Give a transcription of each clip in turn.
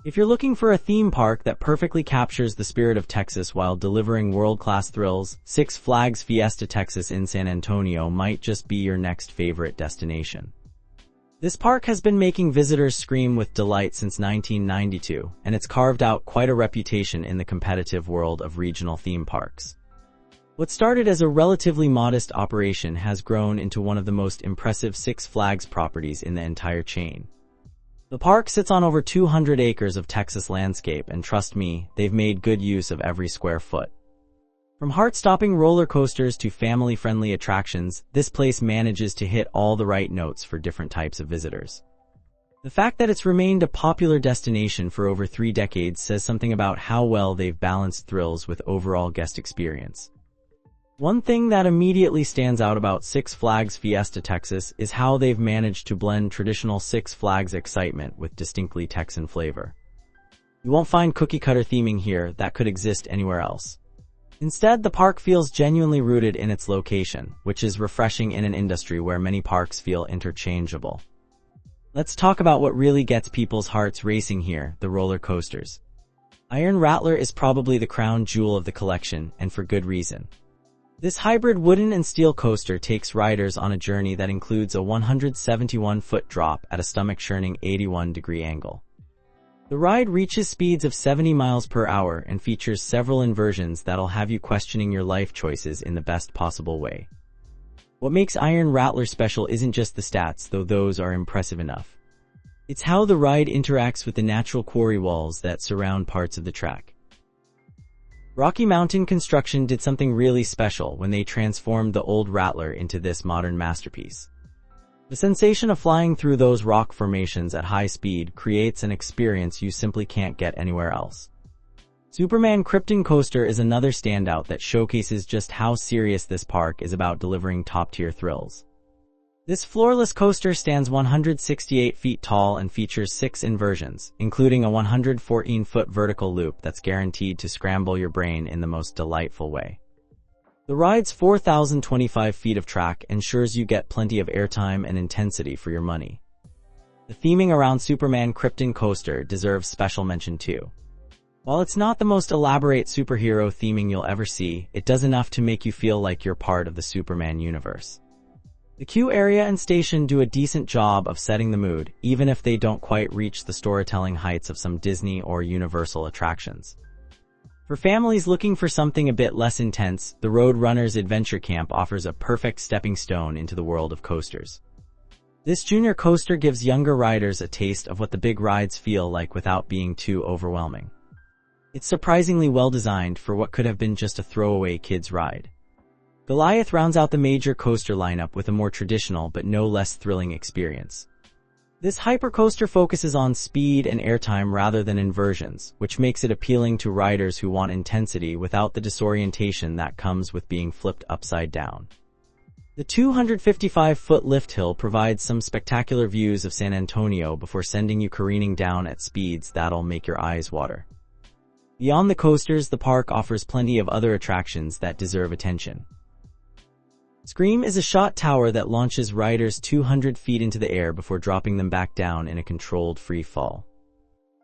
If you're looking for a theme park that perfectly captures the spirit of Texas while delivering world-class thrills, Six Flags Fiesta Texas in San Antonio might just be your next favorite destination. This park has been making visitors scream with delight since 1992, and it's carved out quite a reputation in the competitive world of regional theme parks. What started as a relatively modest operation has grown into one of the most impressive Six Flags properties in the entire chain. The park sits on over 200 acres of Texas landscape, and trust me, they've made good use of every square foot. From heart-stopping roller coasters to family-friendly attractions, this place manages to hit all the right notes for different types of visitors. The fact that it's remained a popular destination for over 3 decades says something about how well they've balanced thrills with overall guest experience. One thing that immediately stands out about Six Flags Fiesta Texas is how they've managed to blend traditional Six Flags excitement with distinctly Texan flavor. You won't find cookie-cutter theming here that could exist anywhere else. Instead, the park feels genuinely rooted in its location, which is refreshing in an industry where many parks feel interchangeable. Let's talk about what really gets people's hearts racing here, the roller coasters. Iron Rattler is probably the crown jewel of the collection, and for good reason. This hybrid wooden and steel coaster takes riders on a journey that includes a 171-foot drop at a stomach-churning 81-degree angle. The ride reaches speeds of 70 miles per hour and features several inversions that'll have you questioning your life choices in the best possible way. What makes Iron Rattler special isn't just the stats, though those are impressive enough. It's how the ride interacts with the natural quarry walls that surround parts of the track. Rocky Mountain Construction did something really special when they transformed the old Rattler into this modern masterpiece. The sensation of flying through those rock formations at high speed creates an experience you simply can't get anywhere else. Superman Krypton Coaster is another standout that showcases just how serious this park is about delivering top-tier thrills. This floorless coaster stands 168 feet tall and features 6 inversions, including a 114-foot vertical loop that's guaranteed to scramble your brain in the most delightful way. The ride's 4,025 feet of track ensures you get plenty of airtime and intensity for your money. The theming around Superman Krypton Coaster deserves special mention too. While it's not the most elaborate superhero theming you'll ever see, it does enough to make you feel like you're part of the Superman universe. The queue area and station do a decent job of setting the mood, even if they don't quite reach the storytelling heights of some Disney or Universal attractions. For families looking for something a bit less intense, the Road Runners Adventure Camp offers a perfect stepping stone into the world of coasters. This junior coaster gives younger riders a taste of what the big rides feel like without being too overwhelming. It's surprisingly well designed for what could have been just a throwaway kids' ride. Goliath rounds out the major coaster lineup with a more traditional but no less thrilling experience. This hypercoaster focuses on speed and airtime rather than inversions, which makes it appealing to riders who want intensity without the disorientation that comes with being flipped upside down. The 255-foot lift hill provides some spectacular views of San Antonio before sending you careening down at speeds that'll make your eyes water. Beyond the coasters, the park offers plenty of other attractions that deserve attention. Scream is a shot tower that launches riders 200 feet into the air before dropping them back down in a controlled free fall.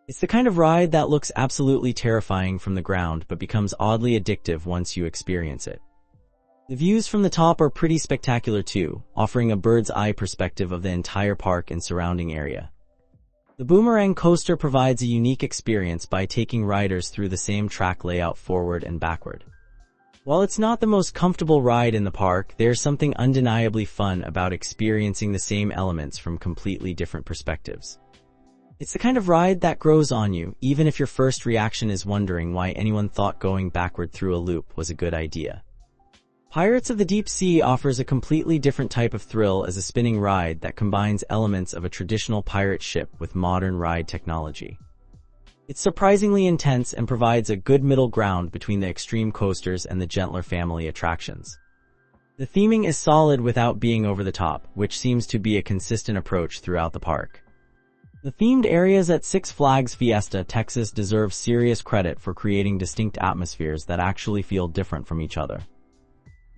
It's the kind of ride that looks absolutely terrifying from the ground but becomes oddly addictive once you experience it. The views from the top are pretty spectacular too, offering a bird's eye perspective of the entire park and surrounding area. The Boomerang Coaster provides a unique experience by taking riders through the same track layout forward and backward. While it's not the most comfortable ride in the park, there's something undeniably fun about experiencing the same elements from completely different perspectives. It's the kind of ride that grows on you, even if your first reaction is wondering why anyone thought going backward through a loop was a good idea. Pirates of the Deep Sea offers a completely different type of thrill as a spinning ride that combines elements of a traditional pirate ship with modern ride technology. It's surprisingly intense and provides a good middle ground between the extreme coasters and the gentler family attractions. The theming is solid without being over the top, which seems to be a consistent approach throughout the park. The themed areas at Six Flags Fiesta Texas deserve serious credit for creating distinct atmospheres that actually feel different from each other.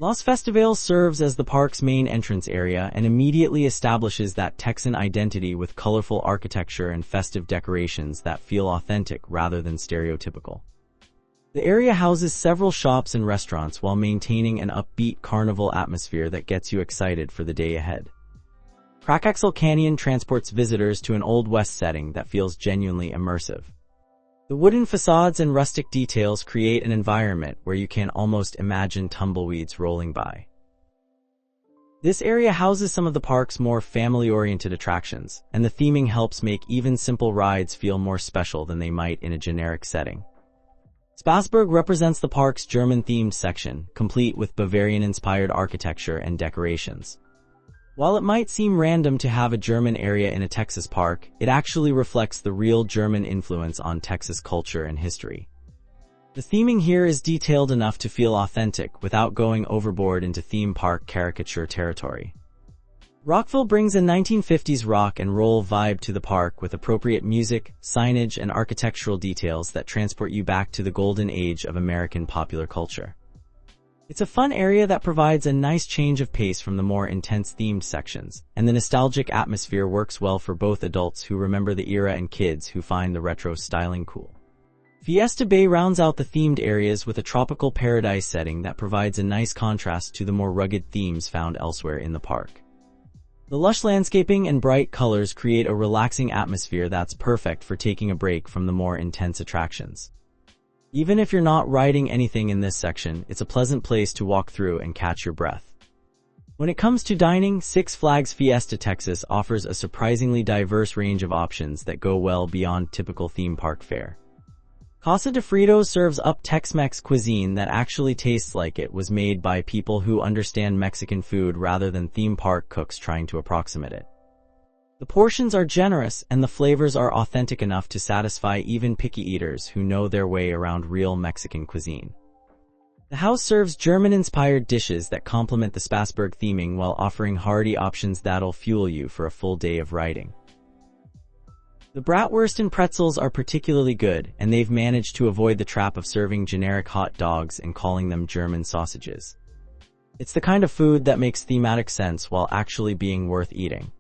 Los Festivales serves as the park's main entrance area and immediately establishes that Texan identity with colorful architecture and festive decorations that feel authentic rather than stereotypical. The area houses several shops and restaurants while maintaining an upbeat carnival atmosphere that gets you excited for the day ahead. Crackaxle Canyon transports visitors to an Old West setting that feels genuinely immersive. The wooden facades and rustic details create an environment where you can almost imagine tumbleweeds rolling by. This area houses some of the park's more family-oriented attractions, and the theming helps make even simple rides feel more special than they might in a generic setting. Spassburg represents the park's German-themed section, complete with Bavarian-inspired architecture and decorations. While it might seem random to have a German area in a Texas park, it actually reflects the real German influence on Texas culture and history. The theming here is detailed enough to feel authentic without going overboard into theme park caricature territory. Rockville brings a 1950s rock and roll vibe to the park with appropriate music, signage, and architectural details that transport you back to the golden age of American popular culture. It's a fun area that provides a nice change of pace from the more intense themed sections, and the nostalgic atmosphere works well for both adults who remember the era and kids who find the retro styling cool. Fiesta Bay rounds out the themed areas with a tropical paradise setting that provides a nice contrast to the more rugged themes found elsewhere in the park. The lush landscaping and bright colors create a relaxing atmosphere that's perfect for taking a break from the more intense attractions. Even if you're not riding anything in this section, it's a pleasant place to walk through and catch your breath. When it comes to dining, Six Flags Fiesta Texas offers a surprisingly diverse range of options that go well beyond typical theme park fare. Casa de Fritos serves up Tex-Mex cuisine that actually tastes like it was made by people who understand Mexican food rather than theme park cooks trying to approximate it. The portions are generous and the flavors are authentic enough to satisfy even picky eaters who know their way around real Mexican cuisine. The Haus serves German-inspired dishes that complement the Spassburg theming while offering hearty options that'll fuel you for a full day of riding. The bratwurst and pretzels are particularly good, and they've managed to avoid the trap of serving generic hot dogs and calling them German sausages. It's the kind of food that makes thematic sense while actually being worth eating.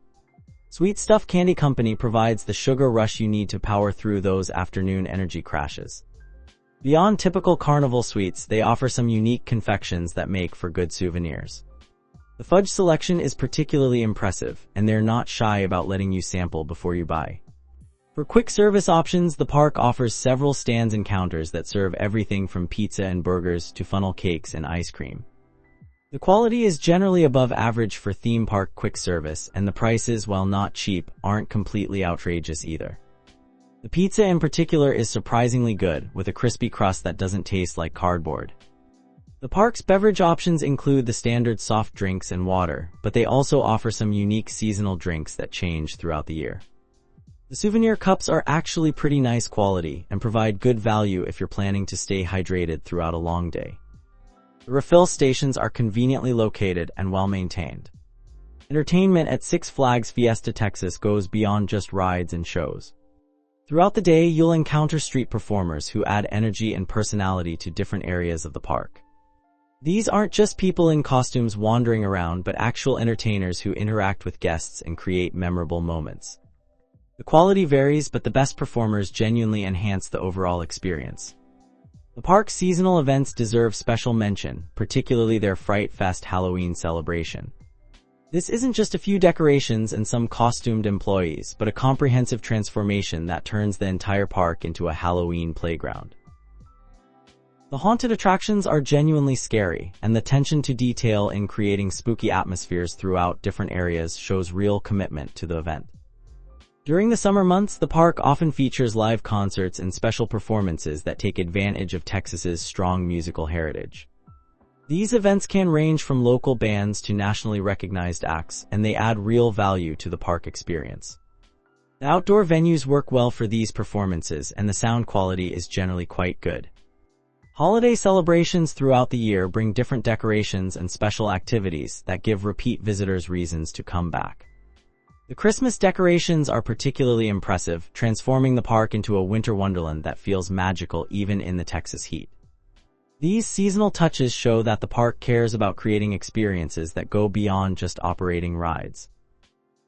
Sweet Stuff Candy Company provides the sugar rush you need to power through those afternoon energy crashes. Beyond typical carnival sweets, they offer some unique confections that make for good souvenirs. The fudge selection is particularly impressive, and they're not shy about letting you sample before you buy. For quick service options, the park offers several stands and counters that serve everything from pizza and burgers to funnel cakes and ice cream. The quality is generally above average for theme park quick service, and the prices, while not cheap, aren't completely outrageous either. The pizza in particular is surprisingly good, with a crispy crust that doesn't taste like cardboard. The park's beverage options include the standard soft drinks and water, but they also offer some unique seasonal drinks that change throughout the year. The souvenir cups are actually pretty nice quality and provide good value if you're planning to stay hydrated throughout a long day. The refill stations are conveniently located and well maintained. Entertainment at Six Flags Fiesta Texas goes beyond just rides and shows. Throughout the day, you'll encounter street performers who add energy and personality to different areas of the park. These aren't just people in costumes wandering around, but actual entertainers who interact with guests and create memorable moments. The quality varies, but the best performers genuinely enhance the overall experience. The park's seasonal events deserve special mention, particularly their Fright Fest Halloween celebration. This isn't just a few decorations and some costumed employees, but a comprehensive transformation that turns the entire park into a Halloween playground. The haunted attractions are genuinely scary, and the attention to detail in creating spooky atmospheres throughout different areas shows real commitment to the event. During the summer months, the park often features live concerts and special performances that take advantage of Texas's strong musical heritage. These events can range from local bands to nationally recognized acts, and they add real value to the park experience. The outdoor venues work well for these performances, and the sound quality is generally quite good. Holiday celebrations throughout the year bring different decorations and special activities that give repeat visitors reasons to come back. The Christmas decorations are particularly impressive, transforming the park into a winter wonderland that feels magical even in the Texas heat. These seasonal touches show that the park cares about creating experiences that go beyond just operating rides.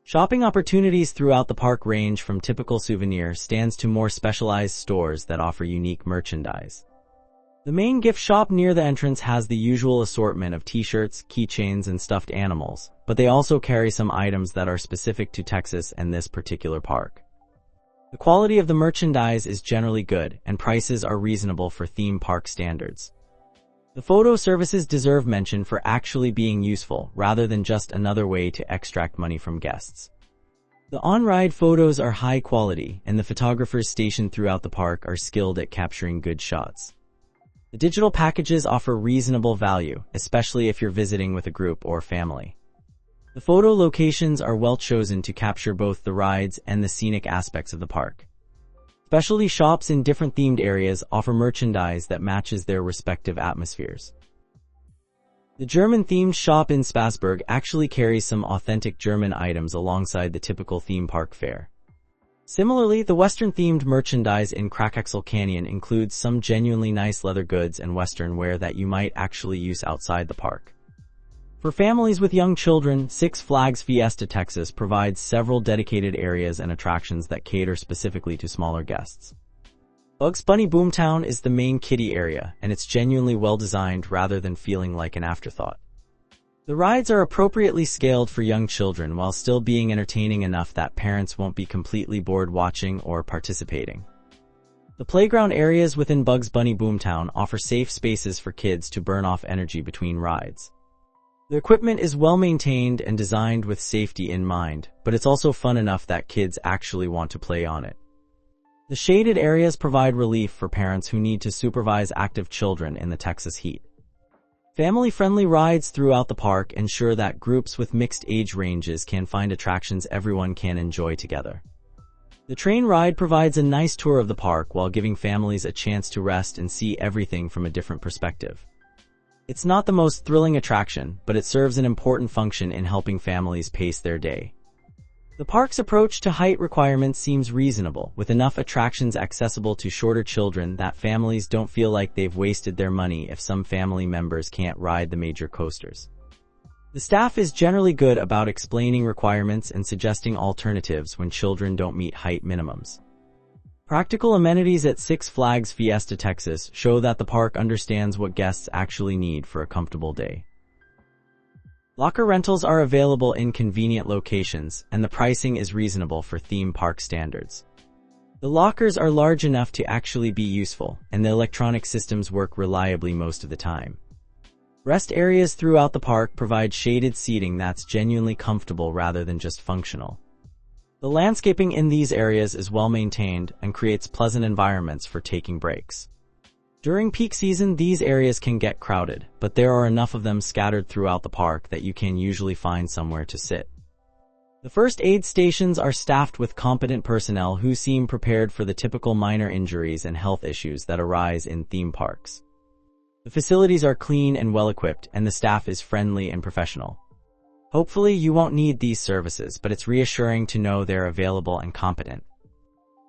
Shopping opportunities throughout the park range from typical souvenir stands to more specialized stores that offer unique merchandise. The main gift shop near the entrance has the usual assortment of t-shirts, keychains, and stuffed animals, but they also carry some items that are specific to Texas and this particular park. The quality of the merchandise is generally good, and prices are reasonable for theme park standards. The photo services deserve mention for actually being useful, rather than just another way to extract money from guests. The on-ride photos are high quality, and the photographers stationed throughout the park are skilled at capturing good shots. The digital packages offer reasonable value, especially if you're visiting with a group or family. The photo locations are well chosen to capture both the rides and the scenic aspects of the park. Specialty shops in different themed areas offer merchandise that matches their respective atmospheres. The German-themed shop in Spassburg actually carries some authentic German items alongside the typical theme park fare. Similarly, the Western-themed merchandise in Crackaxle Canyon includes some genuinely nice leather goods and Western wear that you might actually use outside the park. For families with young children, Six Flags Fiesta Texas provides several dedicated areas and attractions that cater specifically to smaller guests. Bugs Bunny Boomtown is the main kiddie area, and it's genuinely well designed rather than feeling like an afterthought. The rides are appropriately scaled for young children while still being entertaining enough that parents won't be completely bored watching or participating. The playground areas within Bugs Bunny Boomtown offer safe spaces for kids to burn off energy between rides. The equipment is well maintained and designed with safety in mind, but it's also fun enough that kids actually want to play on it. The shaded areas provide relief for parents who need to supervise active children in the Texas heat. Family-friendly rides throughout the park ensure that groups with mixed age ranges can find attractions everyone can enjoy together. The train ride provides a nice tour of the park while giving families a chance to rest and see everything from a different perspective. It's not the most thrilling attraction, but it serves an important function in helping families pace their day. The park's approach to height requirements seems reasonable, with enough attractions accessible to shorter children that families don't feel like they've wasted their money if some family members can't ride the major coasters. The staff is generally good about explaining requirements and suggesting alternatives when children don't meet height minimums. Practical amenities at Six Flags Fiesta Texas show that the park understands what guests actually need for a comfortable day. Locker rentals are available in convenient locations, and the pricing is reasonable for theme park standards. The lockers are large enough to actually be useful, and the electronic systems work reliably most of the time. Rest areas throughout the park provide shaded seating that's genuinely comfortable rather than just functional. The landscaping in these areas is well maintained and creates pleasant environments for taking breaks. During peak season, these areas can get crowded, but there are enough of them scattered throughout the park that you can usually find somewhere to sit. The first aid stations are staffed with competent personnel who seem prepared for the typical minor injuries and health issues that arise in theme parks. The facilities are clean and well-equipped, and the staff is friendly and professional. Hopefully you won't need these services, but it's reassuring to know they're available and competent.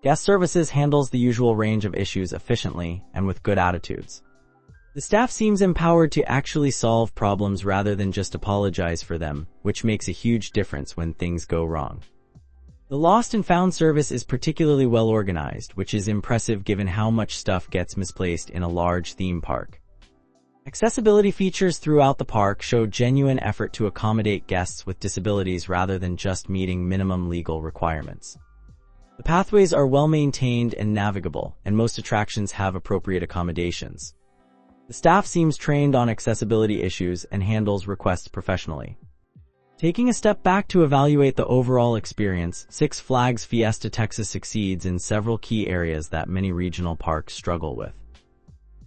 Guest services handles the usual range of issues efficiently and with good attitudes. The staff seems empowered to actually solve problems rather than just apologize for them, which makes a huge difference when things go wrong. The Lost and Found service is particularly well organized, which is impressive given how much stuff gets misplaced in a large theme park. Accessibility features throughout the park show genuine effort to accommodate guests with disabilities rather than just meeting minimum legal requirements. The pathways are well maintained and navigable, and most attractions have appropriate accommodations. The staff seems trained on accessibility issues and handles requests professionally. Taking a step back to evaluate the overall experience, Six Flags Fiesta Texas succeeds in several key areas that many regional parks struggle with.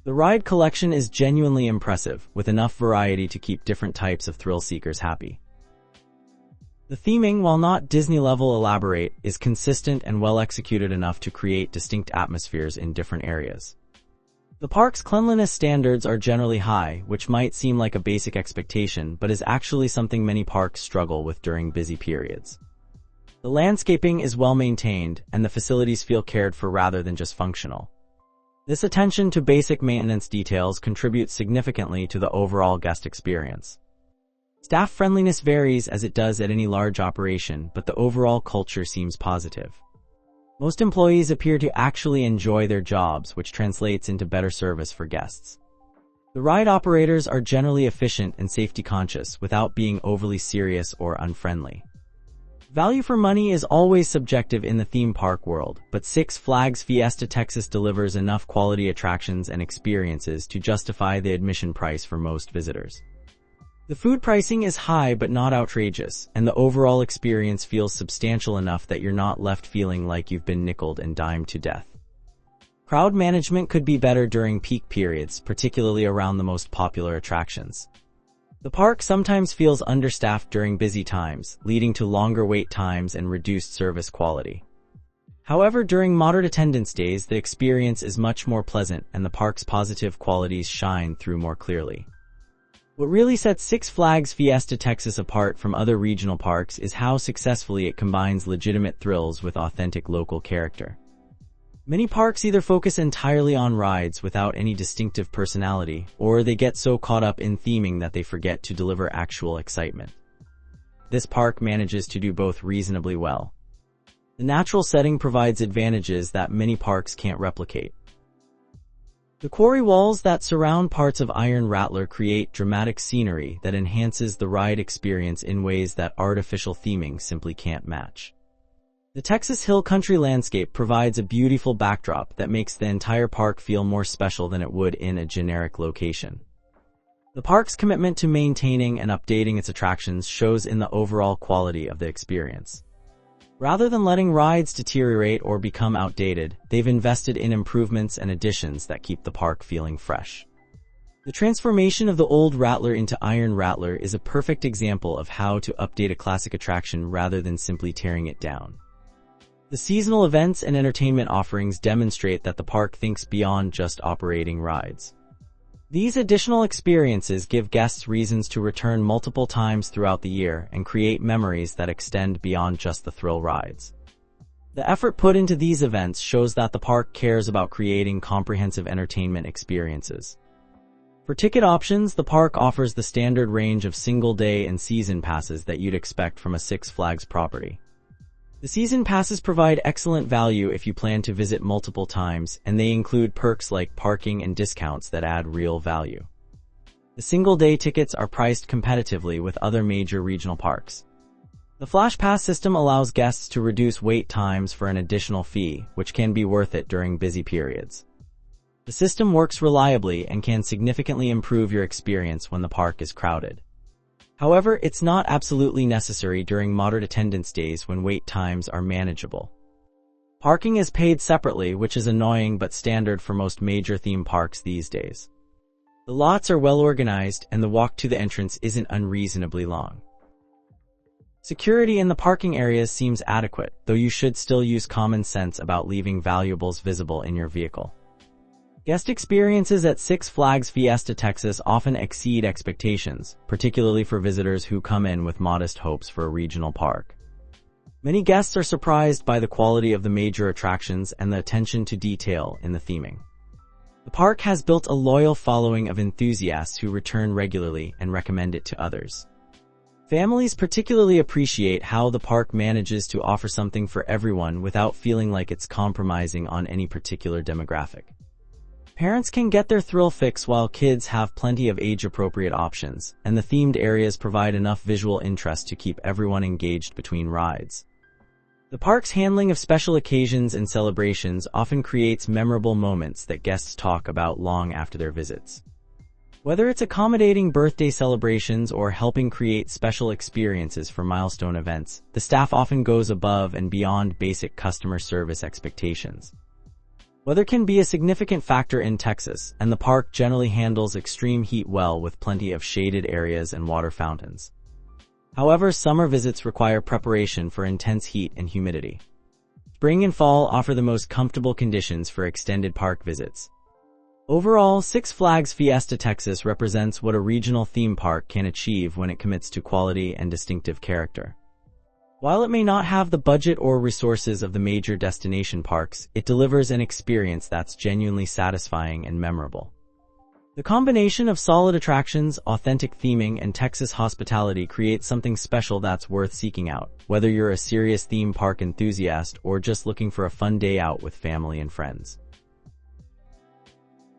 The ride collection is genuinely impressive, with enough variety to keep different types of thrill seekers happy. The theming, while not Disney-level elaborate, is consistent and well executed enough to create distinct atmospheres in different areas. The park's cleanliness standards are generally high, which might seem like a basic expectation, but is actually something many parks struggle with during busy periods. The landscaping is well maintained, and the facilities feel cared for rather than just functional. This attention to basic maintenance details contributes significantly to the overall guest experience. Staff friendliness varies as it does at any large operation, but the overall culture seems positive. Most employees appear to actually enjoy their jobs, which translates into better service for guests. The ride operators are generally efficient and safety conscious without being overly serious or unfriendly. Value for money is always subjective in the theme park world, but Six Flags Fiesta Texas delivers enough quality attractions and experiences to justify the admission price for most visitors. The food pricing is high but not outrageous, and the overall experience feels substantial enough that you're not left feeling like you've been nickeled and dimed to death. Crowd management could be better during peak periods, particularly around the most popular attractions. The park sometimes feels understaffed during busy times, leading to longer wait times and reduced service quality. However, during moderate attendance days, the experience is much more pleasant and the park's positive qualities shine through more clearly. What really sets Six Flags Fiesta Texas apart from other regional parks is how successfully it combines legitimate thrills with authentic local character. Many parks either focus entirely on rides without any distinctive personality, or they get so caught up in theming that they forget to deliver actual excitement. This park manages to do both reasonably well. The natural setting provides advantages that many parks can't replicate. The quarry walls that surround parts of Iron Rattler create dramatic scenery that enhances the ride experience in ways that artificial theming simply can't match. The Texas Hill Country landscape provides a beautiful backdrop that makes the entire park feel more special than it would in a generic location. The park's commitment to maintaining and updating its attractions shows in the overall quality of the experience. Rather than letting rides deteriorate or become outdated, they've invested in improvements and additions that keep the park feeling fresh. The transformation of the old Rattler into Iron Rattler is a perfect example of how to update a classic attraction rather than simply tearing it down. The seasonal events and entertainment offerings demonstrate that the park thinks beyond just operating rides. These additional experiences give guests reasons to return multiple times throughout the year and create memories that extend beyond just the thrill rides. The effort put into these events shows that the park cares about creating comprehensive entertainment experiences. For ticket options, the park offers the standard range of single-day and season passes that you'd expect from a Six Flags property. The season passes provide excellent value if you plan to visit multiple times, and they include perks like parking and discounts that add real value. The single-day tickets are priced competitively with other major regional parks. The Flash Pass system allows guests to reduce wait times for an additional fee, which can be worth it during busy periods. The system works reliably and can significantly improve your experience when the park is crowded. However, it's not absolutely necessary during moderate attendance days when wait times are manageable. Parking is paid separately, which is annoying but standard for most major theme parks these days. The lots are well organized and the walk to the entrance isn't unreasonably long. Security in the parking areas seems adequate, though you should still use common sense about leaving valuables visible in your vehicle. Guest experiences at Six Flags Fiesta Texas often exceed expectations, particularly for visitors who come in with modest hopes for a regional park. Many guests are surprised by the quality of the major attractions and the attention to detail in the theming. The park has built a loyal following of enthusiasts who return regularly and recommend it to others. Families particularly appreciate how the park manages to offer something for everyone without feeling like it's compromising on any particular demographic. Parents can get their thrill fix while kids have plenty of age-appropriate options, and the themed areas provide enough visual interest to keep everyone engaged between rides. The park's handling of special occasions and celebrations often creates memorable moments that guests talk about long after their visits. Whether it's accommodating birthday celebrations or helping create special experiences for milestone events, the staff often goes above and beyond basic customer service expectations. Weather can be a significant factor in Texas, and the park generally handles extreme heat well with plenty of shaded areas and water fountains. However, summer visits require preparation for intense heat and humidity. Spring and fall offer the most comfortable conditions for extended park visits. Overall, Six Flags Fiesta Texas represents what a regional theme park can achieve when it commits to quality and distinctive character. While it may not have the budget or resources of the major destination parks, it delivers an experience that's genuinely satisfying and memorable. The combination of solid attractions, authentic theming, and Texas hospitality creates something special that's worth seeking out, whether you're a serious theme park enthusiast or just looking for a fun day out with family and friends.